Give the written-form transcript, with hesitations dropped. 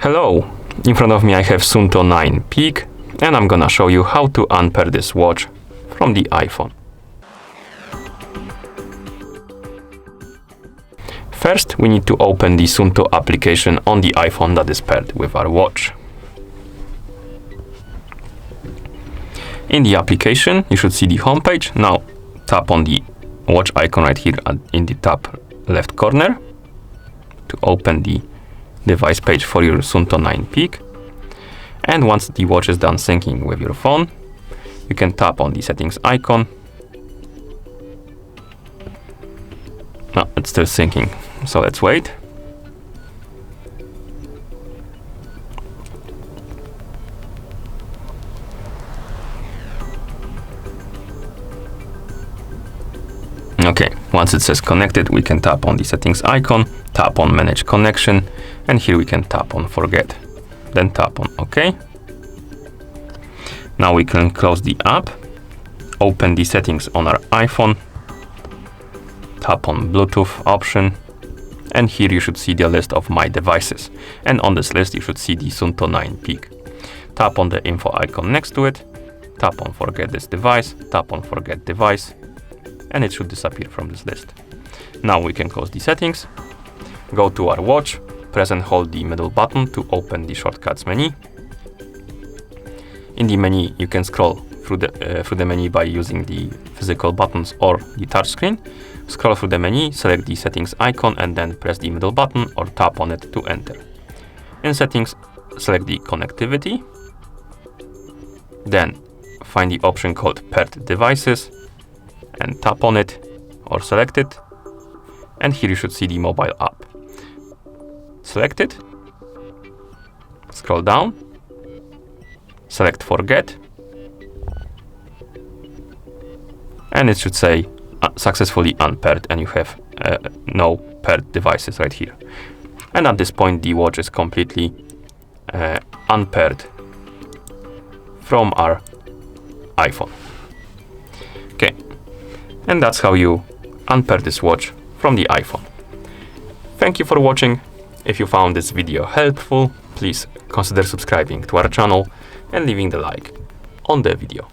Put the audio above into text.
Hello! In front of me I have Suunto 9 Peak, and I'm gonna show you how to unpair this watch from the iPhone. First, we need to open the Suunto application on the iPhone that is paired with our watch. In the application, you should see the home page. Now, tap on the watch icon right here in the top left corner to open the device page for your Suunto 9 Peak. And once the watch is done syncing with your phone, you can tap on the settings icon. No, it's still syncing, so let's wait. Okay, once it says connected, we can tap on the settings icon, tap on manage connection, and here we can tap on forget. Then tap on OK. Now we can close the app, open the settings on our iPhone, tap on Bluetooth option, and here you should see the list of my devices. And on this list you should see the Suunto 9 Peak. Tap on the info icon next to it, tap on forget this device, tap on forget device, and it should disappear from this list. Now we can close the settings, go to our watch, press and hold the middle button to open the shortcuts menu. In the menu, you can scroll through the menu by using the physical buttons or the touchscreen. Scroll through the menu, select the settings icon, and then press the middle button or tap on it to enter. In settings, select the connectivity. Then find the option called paired devices and tap on it or select it. And here you should see the mobile app. Select it, scroll down, select forget, and it should say successfully unpaired, and you have no paired devices right here. And at this point the watch is completely unpaired from our iPhone. Okay, and that's how you unpair this watch from the iPhone. Thank you for watching. If you found this video helpful, please consider subscribing to our channel and leaving the like on the video.